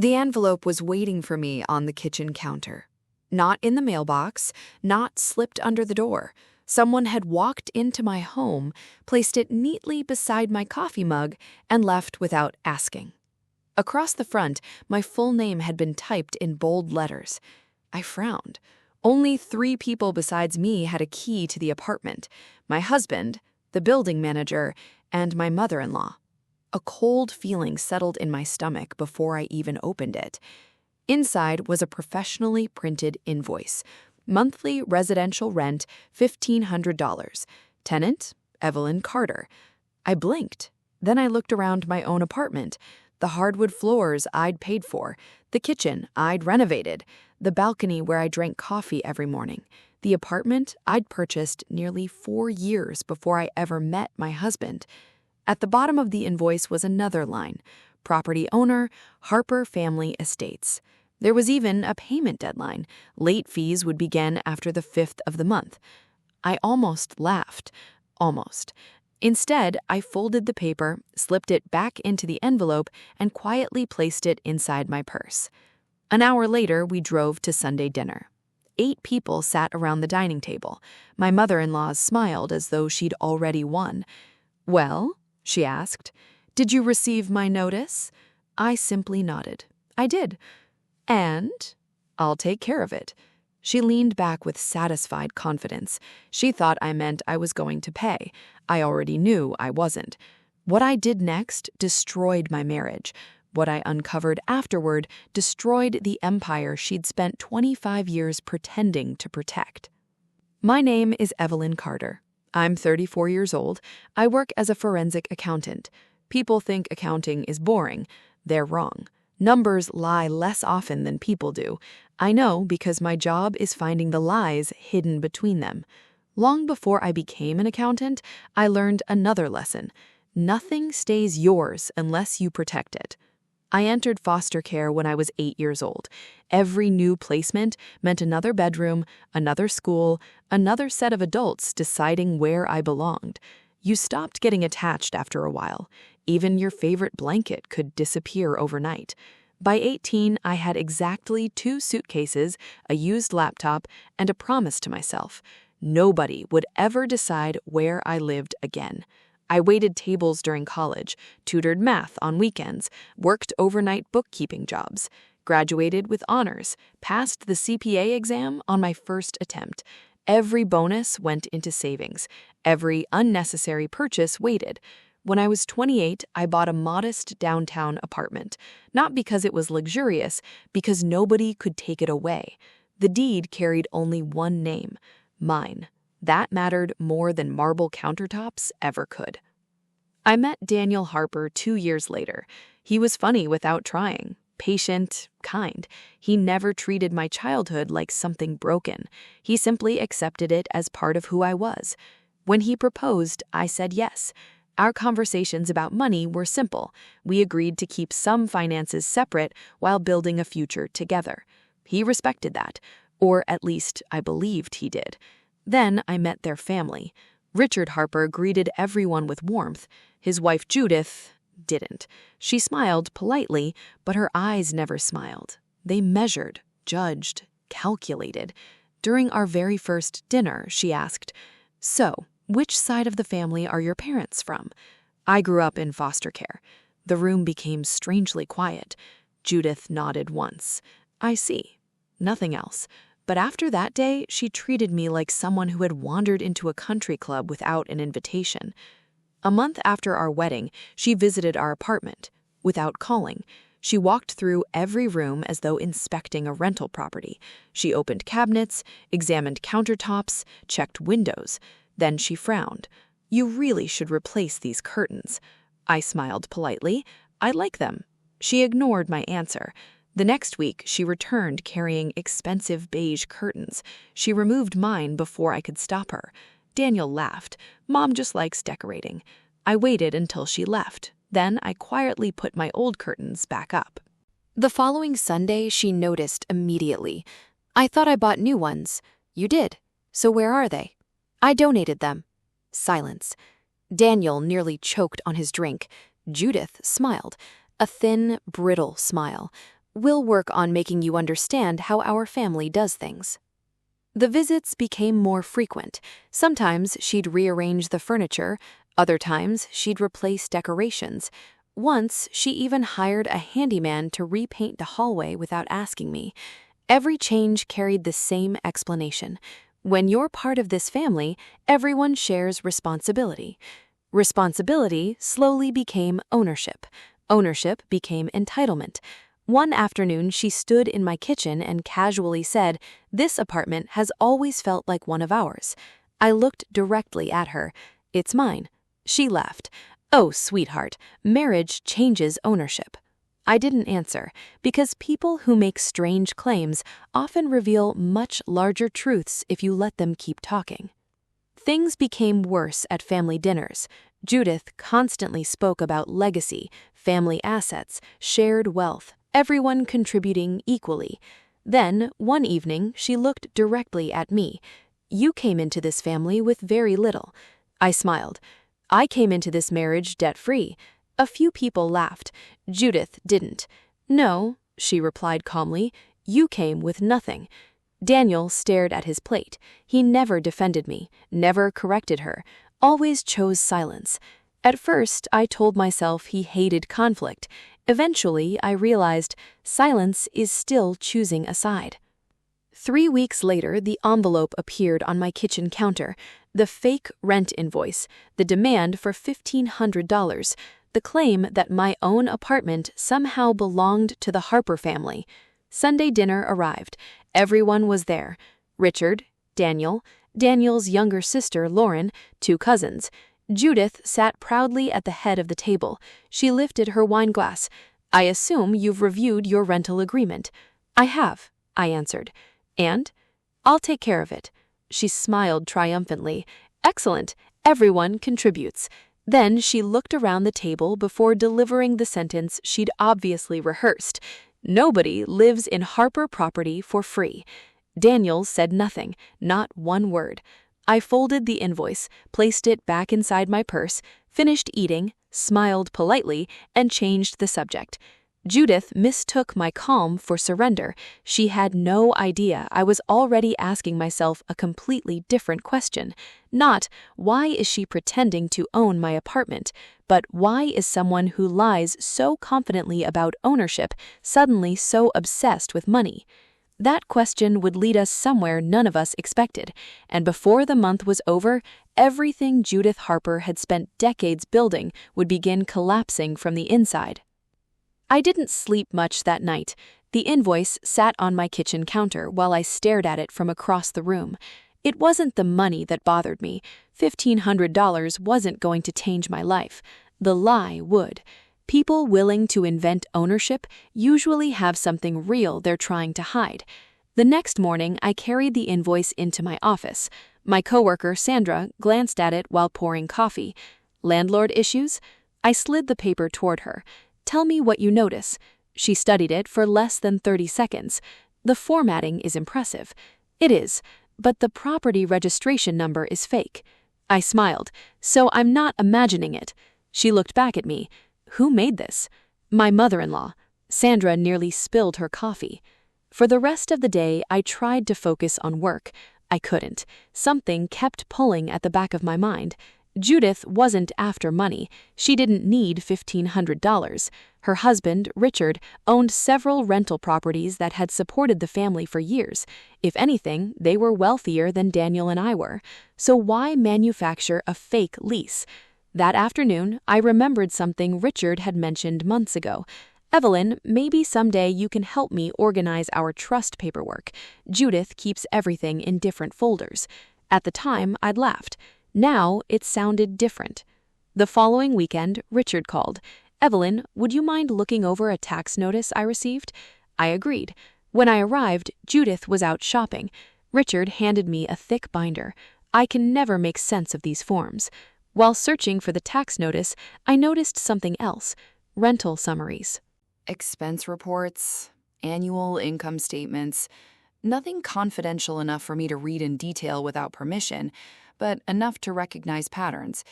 The envelope was waiting for me on the kitchen counter. Not in the mailbox, not slipped under the door. Someone had walked into my home, placed it neatly beside my coffee mug, and left without asking. Across the front, my full name had been typed in bold letters. I frowned. Only 3 people besides me had a key to the apartment: my husband, the building manager, and my mother-in-law. A cold feeling settled in my stomach before I even opened it. Inside was a professionally printed invoice. Monthly residential rent, $1,500. Tenant, Evelyn Carter. I blinked. Then I looked around my own apartment. The hardwood floors I'd paid for, the kitchen I'd renovated, the balcony where I drank coffee every morning, the apartment I'd purchased nearly 4 years before I ever met my husband. At the bottom of the invoice was another line: property owner, Harper Family Estates. There was even a payment deadline. Late fees would begin after the 5th of the month. I almost laughed. Almost. Instead, I folded the paper, slipped it back into the envelope, and quietly placed it inside my purse. An hour later, we drove to Sunday dinner. 8 people sat around the dining table. My mother-in-law smiled as though she'd already won. "Well?" she asked. "Did you receive my notice?" I simply nodded. I did. "And I'll take care of it." She leaned back with satisfied confidence. She thought I meant I was going to pay. I already knew I wasn't. What I did next destroyed my marriage. What I uncovered afterward destroyed the empire she'd spent 25 years pretending to protect. My name is Evelyn Carter. I'm 34 years old. I work as a forensic accountant. People think accounting is boring. They're wrong. Numbers lie less often than people do. I know because my job is finding the lies hidden between them. Long before I became an accountant, I learned another lesson. Nothing stays yours unless you protect it. I entered foster care when I was 8 years old. Every new placement meant another bedroom, another school, another set of adults deciding where I belonged. You stopped getting attached after a while. Even your favorite blanket could disappear overnight. By 18, I had exactly 2 suitcases, a used laptop, and a promise to myself. Nobody would ever decide where I lived again. I waited tables during college, tutored math on weekends, worked overnight bookkeeping jobs, graduated with honors, passed the CPA exam on my first attempt. Every bonus went into savings. Every unnecessary purchase waited. When I was 28, I bought a modest downtown apartment, not because it was luxurious, because nobody could take it away. The deed carried only one name: mine. That mattered more than marble countertops ever could. I met Daniel Harper 2 years later. He was funny without trying, patient, kind. He never treated my childhood like something broken. He simply accepted it as part of who I was. When he proposed, I said yes. Our conversations about money were simple. We agreed to keep some finances separate while building a future together. He respected that, or at least I believed he did. Then I met their family. Richard Harper greeted everyone with warmth. His wife Judith didn't. She smiled politely, but her eyes never smiled. They measured, judged, calculated. During our very first dinner, she asked, "So, which side of the family are your parents from?" I grew up in foster care. The room became strangely quiet. Judith nodded once. "I see." Nothing else. But after that day, she treated me like someone who had wandered into a country club without an invitation. A month after our wedding, she visited our apartment. Without calling, she walked through every room as though inspecting a rental property. She opened cabinets, examined countertops, checked windows. Then she frowned. "You really should replace these curtains." I smiled politely. "I like them." She ignored my answer. The next week, she returned carrying expensive beige curtains. She removed mine before I could stop her. Daniel laughed. "Mom just likes decorating." I waited until she left. Then I quietly put my old curtains back up. The following Sunday, she noticed immediately. "I thought I bought new ones." "You did. So where are they?" "I donated them." Silence. Daniel nearly choked on his drink. Judith smiled. A thin, brittle smile. We'll work on making you understand how our family does things. The visits became more frequent. Sometimes she'd rearrange the furniture, other times she'd replace decorations. Once, she even hired a handyman to repaint the hallway without asking me. Every change carried the same explanation. When you're part of this family, everyone shares responsibility. Responsibility slowly became ownership. Ownership became entitlement. One afternoon, she stood in my kitchen and casually said, "This apartment has always felt like one of ours." I looked directly at her. "It's mine." She laughed. "Oh, sweetheart, marriage changes ownership." I didn't answer, because people who make strange claims often reveal much larger truths if you let them keep talking. Things became worse at family dinners. Judith constantly spoke about legacy, family assets, shared wealth, everyone contributing equally. Then, one evening, she looked directly at me. "You came into this family with very little." I smiled. "I came into this marriage debt-free." A few people laughed. Judith didn't. "No," she replied calmly, "you came with nothing." Daniel stared at his plate. He never defended me, never corrected her, always chose silence. At first, I told myself he hated conflict. Eventually, I realized silence is still choosing a side. 3 weeks later, the envelope appeared on my kitchen counter. The fake rent invoice, the demand for $1,500, the claim that my own apartment somehow belonged to the Harper family. Sunday dinner arrived. Everyone was there. Richard, Daniel, Daniel's younger sister Lauren, 2 cousins. Judith sat proudly at the head of the table. She lifted her wine glass. "I assume you've reviewed your rental agreement." "I have," I answered. "And?" "I'll take care of it." She smiled triumphantly. "Excellent. Everyone contributes." Then she looked around the table before delivering the sentence she'd obviously rehearsed. "Nobody lives in Harper property for free." Daniel said nothing, not one word. I folded the invoice, placed it back inside my purse, finished eating, smiled politely, and changed the subject. Judith mistook my calm for surrender. She had no idea I was already asking myself a completely different question. Not, why is she pretending to own my apartment, but why is someone who lies so confidently about ownership suddenly so obsessed with money? That question would lead us somewhere none of us expected, and before the month was over, everything Judith Harper had spent decades building would begin collapsing from the inside. I didn't sleep much that night. The invoice sat on my kitchen counter while I stared at it from across the room. It wasn't the money that bothered me. $1,500 wasn't going to change my life. The lie would. People willing to invent ownership usually have something real they're trying to hide. The next morning, I carried the invoice into my office. My coworker, Sandra, glanced at it while pouring coffee. "Landlord issues?" I slid the paper toward her. "Tell me what you notice." She studied it for less than 30 seconds. "The formatting is impressive." "It is, but the property registration number is fake." I smiled. "So I'm not imagining it." She looked back at me. "Who made this?" "My mother-in-law." Sandra nearly spilled her coffee. For the rest of the day, I tried to focus on work. I couldn't. Something kept pulling at the back of my mind. Judith wasn't after money. She didn't need $1,500. Her husband, Richard, owned several rental properties that had supported the family for years. If anything, they were wealthier than Daniel and I were. So why manufacture a fake lease? That afternoon, I remembered something Richard had mentioned months ago. "Evelyn, maybe someday you can help me organize our trust paperwork. Judith keeps everything in different folders." At the time, I'd laughed. Now, it sounded different. The following weekend, Richard called. "Evelyn, would you mind looking over a tax notice I received?" I agreed. When I arrived, Judith was out shopping. Richard handed me a thick binder. I can never make sense of these forms. While searching for the tax notice, I noticed something else: rental summaries. Expense reports, annual income statements. Nothing confidential enough for me to read in detail without permission, but enough to recognize patterns.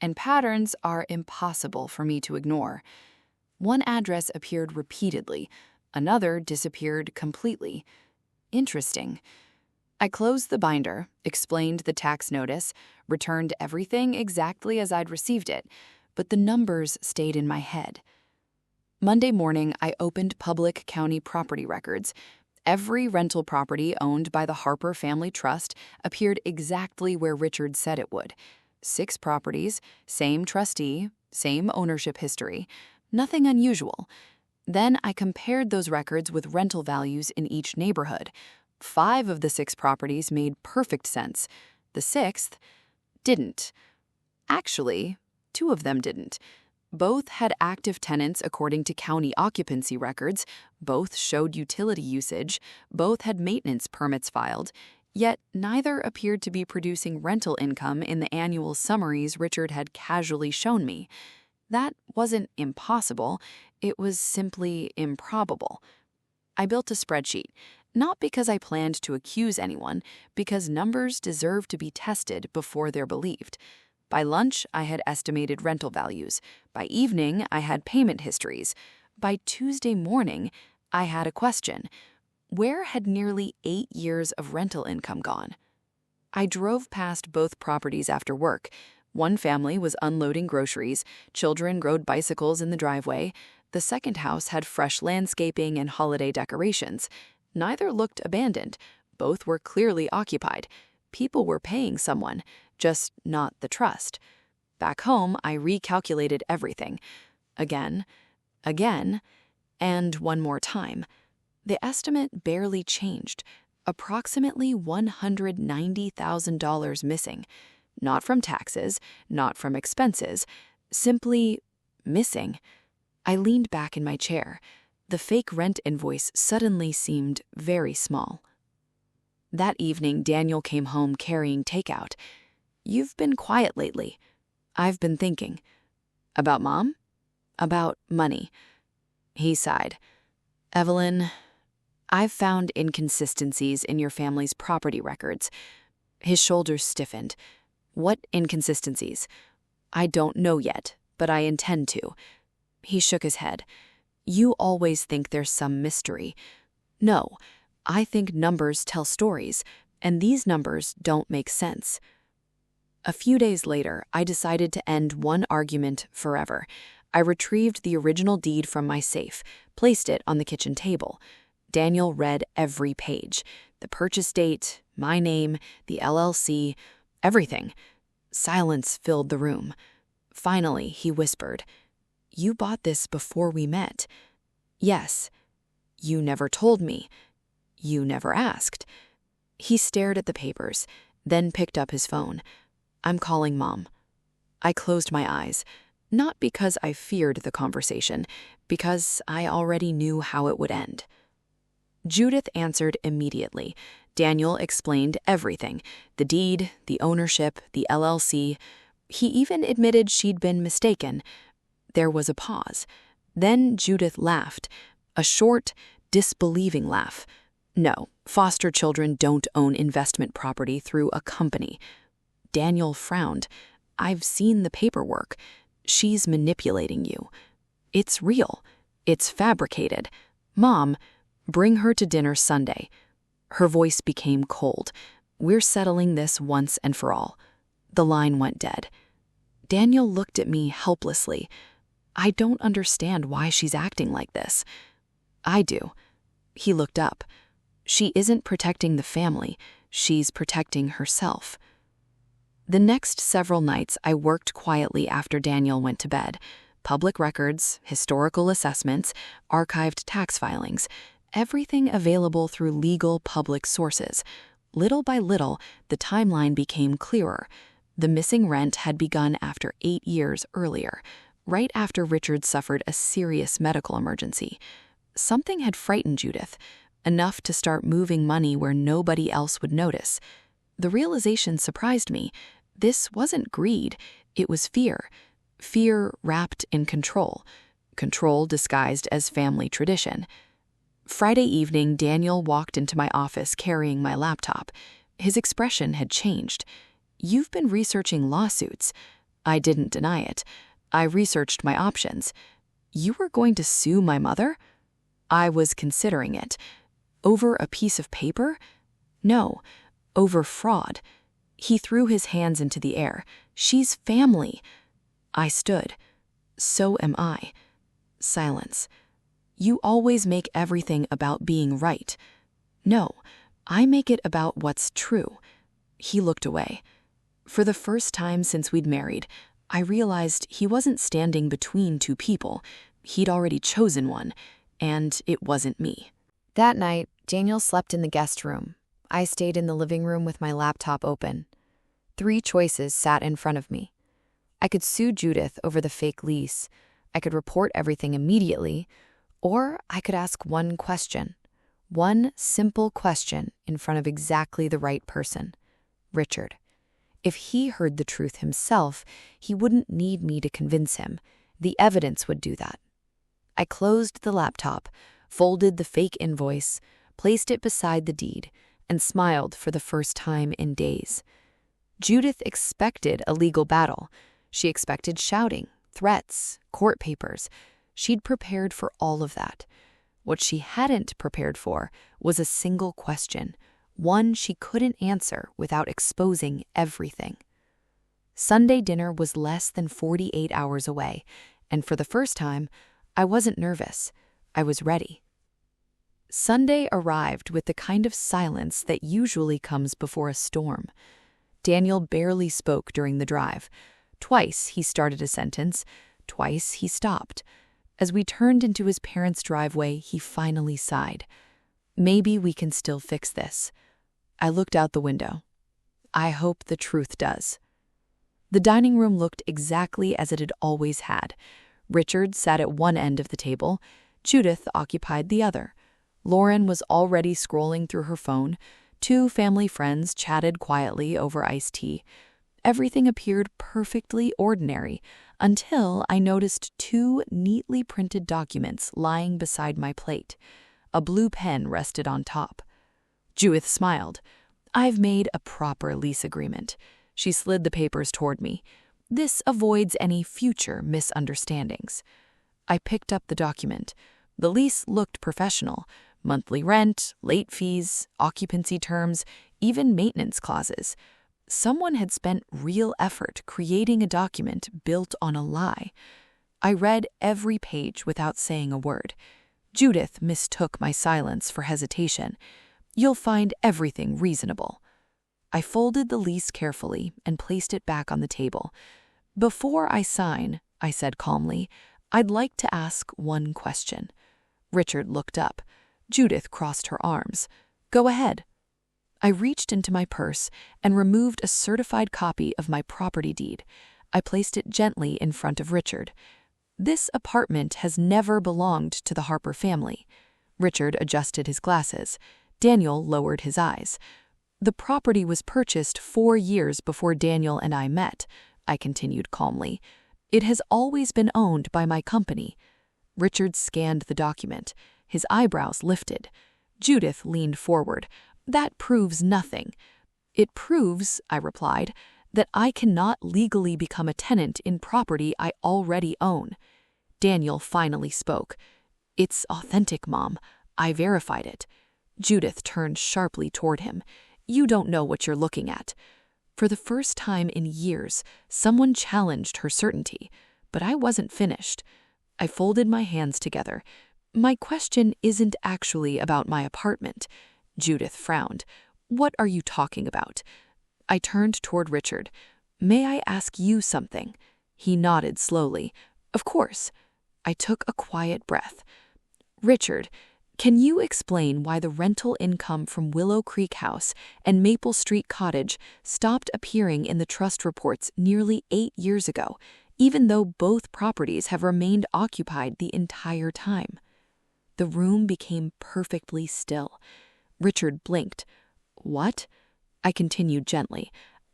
And patterns are impossible for me to ignore. One address appeared repeatedly: Another disappeared completely. Interesting. I closed the binder, explained the tax notice, returned everything exactly as I'd received it, but the numbers stayed in my head. Monday morning, I opened public county property records. Every rental property owned by the Harper Family Trust appeared exactly where Richard said it would. 6 properties, same trustee, same ownership history. Nothing unusual. Then I compared those records with rental values in each neighborhood. 5 of the 6 properties made perfect sense. The 6th didn't. Actually, 2 of them didn't. Both had active tenants according to county occupancy records, both showed utility usage, both had maintenance permits filed, yet neither appeared to be producing rental income in the annual summaries Richard had casually shown me. That wasn't impossible, it was simply improbable. I built a spreadsheet, not because I planned to accuse anyone, because numbers deserve to be tested before they're believed. By lunch, I had estimated rental values. By evening, I had payment histories. By Tuesday morning, I had a question. Where had nearly 8 years of rental income gone? I drove past both properties after work. One family was unloading groceries, children rode bicycles in the driveway. The second house had fresh landscaping and holiday decorations. Neither looked abandoned. Both were clearly occupied. People were paying someone, just not the trust. Back home, I recalculated everything. Again, and one more time. The estimate barely changed. Approximately $190,000 missing. Not from taxes, not from expenses, simply missing. I leaned back in my chair. The fake rent invoice suddenly seemed very small. That evening, Daniel came home carrying takeout. "You've been quiet lately." "I've been thinking." "About Mom?" "About money." He sighed. "Evelyn, I've found inconsistencies in your family's property records." His shoulders stiffened. "What inconsistencies?" "I don't know yet, but I intend to." He shook his head. "You always think there's some mystery." "No, I think numbers tell stories, and these numbers don't make sense." A few days later, I decided to end one argument forever. I retrieved the original deed from my safe, placed it on the kitchen table. Daniel read every page. The purchase date, my name, the LLC, everything. Silence filled the room. Finally, he whispered, "You bought this before we met." "Yes." "You never told me." "You never asked." He stared at the papers, then picked up his phone. "I'm calling Mom." I closed my eyes, not because I feared the conversation, because I already knew how it would end. Judith answered immediately. Daniel explained everything, the deed, the ownership, the LLC. He even admitted she'd been mistaken. There was a pause. Then Judith laughed, a short, disbelieving laugh. "No, foster children don't own investment property through a company." Daniel frowned. "I've seen the paperwork. She's manipulating you. It's real. It's fabricated. Mom, bring her to dinner Sunday." Her voice became cold. "We're settling this once and for all." The line went dead. Daniel looked at me helplessly. "I don't understand why she's acting like this." "I do." He looked up. "She isn't protecting the family. She's protecting herself." The next several nights, I worked quietly after Daniel went to bed. Public records, historical assessments, archived tax filings, everything available through legal public sources. Little by little, the timeline became clearer. The missing rent had begun after 8 years earlier, right after Richard suffered a serious medical emergency. Something had frightened Judith, enough to start moving money where nobody else would notice. The realization surprised me. This wasn't greed, it was fear. Fear wrapped in control. Control disguised as family tradition. Friday evening, Daniel walked into my office carrying my laptop. His expression had changed. "You've been researching lawsuits." I didn't deny it. I researched my options. "You were going to sue my mother?" I was considering it. Over a piece of paper? No, over fraud. He threw his hands into the air. She's family. I stood. So am I. Silence. You always make everything about being right. No, I make it about what's true. He looked away. For the first time since we'd married, I realized he wasn't standing between two people. He'd already chosen one, and it wasn't me. That night, Daniel slept in the guest room. I stayed in the living room with my laptop open. 3 choices sat in front of me. I could sue Judith over the fake lease. I could report everything immediately, or I could ask one question. One simple question in front of exactly the right person. Richard. If he heard the truth himself, he wouldn't need me to convince him. The evidence would do that. I closed the laptop, folded the fake invoice, placed it beside the deed, and smiled for the first time in days. Judith expected a legal battle. She expected shouting, threats, court papers. She'd prepared for all of that. What she hadn't prepared for was a single question, one she couldn't answer without exposing everything. Sunday dinner was less than 48 hours away, and for the first time, I wasn't nervous. I was ready. Sunday arrived with the kind of silence that usually comes before a storm. Daniel barely spoke during the drive. Twice he started a sentence, twice he stopped. As we turned into his parents' driveway, he finally sighed. Maybe we can still fix this. I looked out the window. I hope the truth does. The dining room looked exactly as it had always had. Richard sat at one end of the table. Judith occupied the other. Lauren was already scrolling through her phone. 2 family friends chatted quietly over iced tea. Everything appeared perfectly ordinary until I noticed 2 neatly printed documents lying beside my plate. A blue pen rested on top. Judith smiled. I've made a proper lease agreement. She slid the papers toward me. This avoids any future misunderstandings. I picked up the document. The lease looked professional. Monthly rent, late fees, occupancy terms, even maintenance clauses. Someone had spent real effort creating a document built on a lie. I read every page without saying a word. Judith mistook my silence for hesitation. You'll find everything reasonable. I folded the lease carefully and placed it back on the table. Before I sign, I said calmly, I'd like to ask one question. Richard looked up. Judith crossed her arms. Go ahead. I reached into my purse and removed a certified copy of my property deed. I placed it gently in front of Richard. This apartment has never belonged to the Harper family. Richard adjusted his glasses. Daniel lowered his eyes. The property was purchased 4 years before Daniel and I met, I continued calmly. It has always been owned by my company. Richard scanned the document. His eyebrows lifted. Judith leaned forward. That proves nothing. It proves, I replied, that I cannot legally become a tenant in property I already own. Daniel finally spoke. It's authentic, Mom. I verified it. Judith turned sharply toward him. You don't know what you're looking at. For the first time in years, someone challenged her certainty, but I wasn't finished. I folded my hands together. My question isn't actually about my apartment. Judith frowned. What are you talking about? I turned toward Richard. May I ask you something? He nodded slowly. Of course. I took a quiet breath. Richard, can you explain why the rental income from Willow Creek House and Maple Street Cottage stopped appearing in the trust reports nearly 8 years ago, even though both properties have remained occupied the entire time? The room became perfectly still. Richard blinked. What? I continued gently.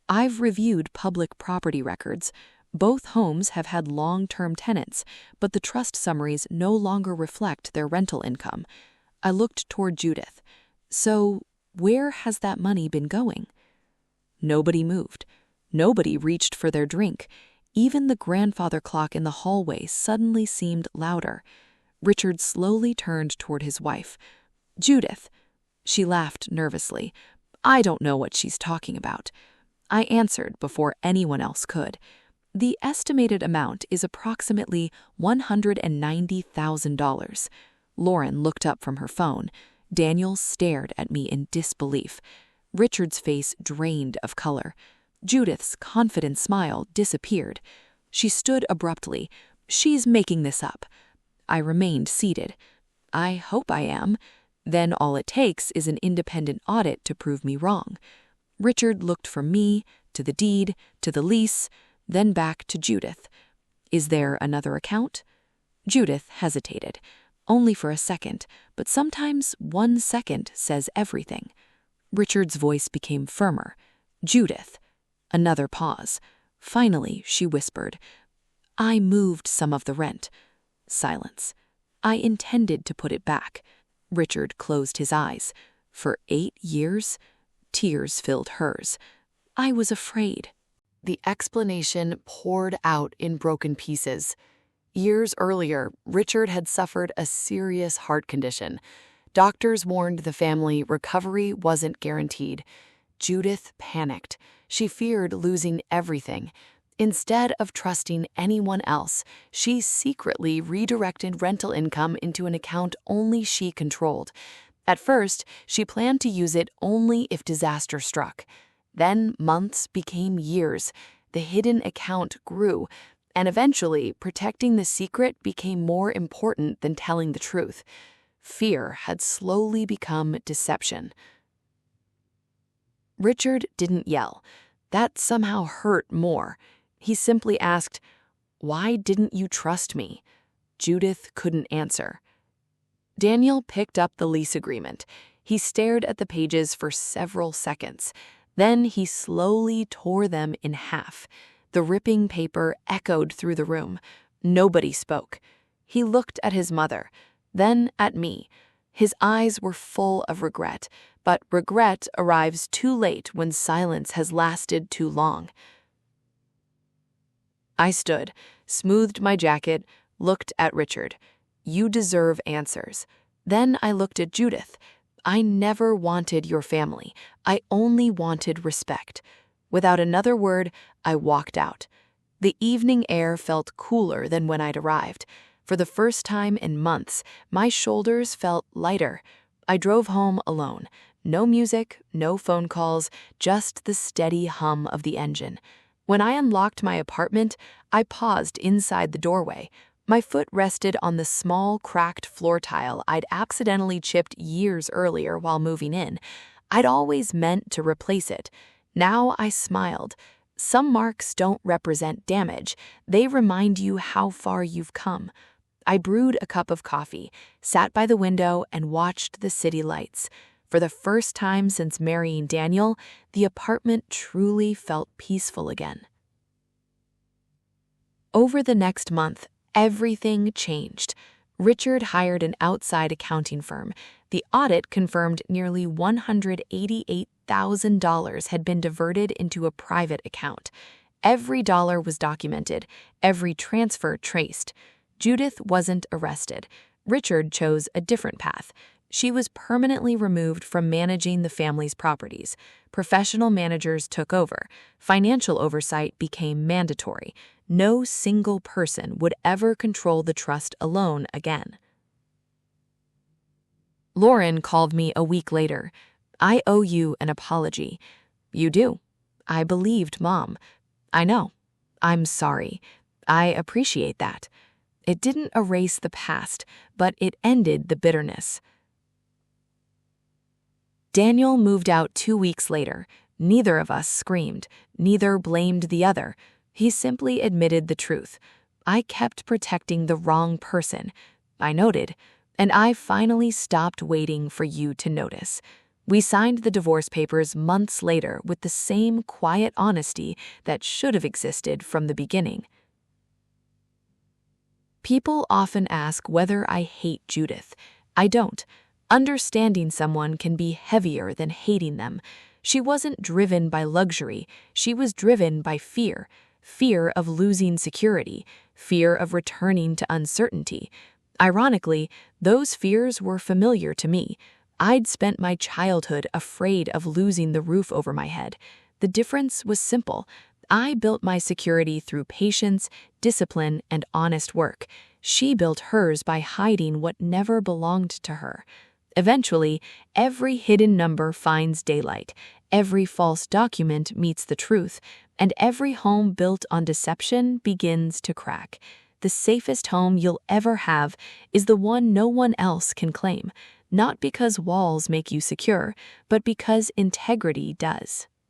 I've reviewed public property records. Both homes have had long-term tenants, but the trust summaries no longer reflect their rental income. I looked toward Judith. So, where has that money been going? Nobody moved. Nobody reached for their drink. Even the grandfather clock in the hallway suddenly seemed louder. Richard slowly turned toward his wife. "Judith." She laughed nervously. "I don't know what she's talking about." I answered before anyone else could. "The estimated amount is approximately $190,000. Lauren looked up from her phone. Daniel stared at me in disbelief. Richard's face drained of color. Judith's confident smile disappeared. She stood abruptly. "She's making this up." I remained seated. "I hope I am. Then all it takes is an independent audit to prove me wrong." Richard looked from me, to the deed, to the lease, then back to Judith. "Is there another account?" Judith hesitated. Only for a second, but sometimes 1 second says everything. Richard's voice became firmer. "Judith." Another pause. Finally, she whispered, "I moved some of the rent." Silence. "I intended to put it back." Richard closed his eyes. "For 8 years?" Tears filled hers. "I was afraid." The explanation poured out in broken pieces. Years earlier, Richard had suffered a serious heart condition. Doctors warned the family recovery wasn't guaranteed. Judith panicked. She feared losing everything. Instead of trusting anyone else, she secretly redirected rental income into an account only she controlled. At first, she planned to use it only if disaster struck. Then months became years. The hidden account grew, and eventually, protecting the secret became more important than telling the truth. Fear had slowly become deception. Richard didn't yell. That somehow hurt more. He simply asked, "Why didn't you trust me?" Judith couldn't answer. Daniel picked up the lease agreement. He stared at the pages for several seconds. Then he slowly tore them in half. The ripping paper echoed through the room. Nobody spoke. He looked at his mother, then at me. His eyes were full of regret, but regret arrives too late when silence has lasted too long. I stood, smoothed my jacket, looked at Richard. "You deserve answers." Then I looked at Judith. "I never wanted your family. I only wanted respect." Without another word, I walked out. The evening air felt cooler than when I'd arrived. For the first time in months, my shoulders felt lighter. I drove home alone. No music, no phone calls, just the steady hum of the engine. When I unlocked my apartment, I paused inside the doorway. My foot rested on the small, cracked floor tile I'd accidentally chipped years earlier while moving in. I'd always meant to replace it. Now I smiled. Some marks don't represent damage. They remind you how far you've come. I brewed a cup of coffee, sat by the window, and watched the city lights. For the first time since marrying Daniel, the apartment truly felt peaceful again. Over the next month, everything changed. Richard hired an outside accounting firm. The audit confirmed nearly $188,000 had been diverted into a private account. Every dollar was documented, every transfer traced. Judith wasn't arrested. Richard chose a different path. She was permanently removed from managing the family's properties. Professional managers took over. Financial oversight became mandatory. No single person would ever control the trust alone again. Lauren called me a week later. "I owe you an apology." "You do." "I believed Mom." "I know. I'm sorry. I appreciate that." It didn't erase the past, but it ended the bitterness. Daniel moved out 2 weeks later. Neither of us screamed. Neither blamed the other. He simply admitted the truth. "I kept protecting the wrong person." I noted, "and I finally stopped waiting for you to notice." We signed the divorce papers months later with the same quiet honesty that should have existed from the beginning. People often ask whether I hate Judith. I don't. Understanding someone can be heavier than hating them. She wasn't driven by luxury. She was driven by fear. Fear of losing security. Fear of returning to uncertainty. Ironically, those fears were familiar to me. I'd spent my childhood afraid of losing the roof over my head. The difference was simple. I built my security through patience, discipline, and honest work. She built hers by hiding what never belonged to her. Eventually, every hidden number finds daylight, every false document meets the truth, and every home built on deception begins to crack. The safest home you'll ever have is the one no one else can claim, not because walls make you secure, but because integrity does.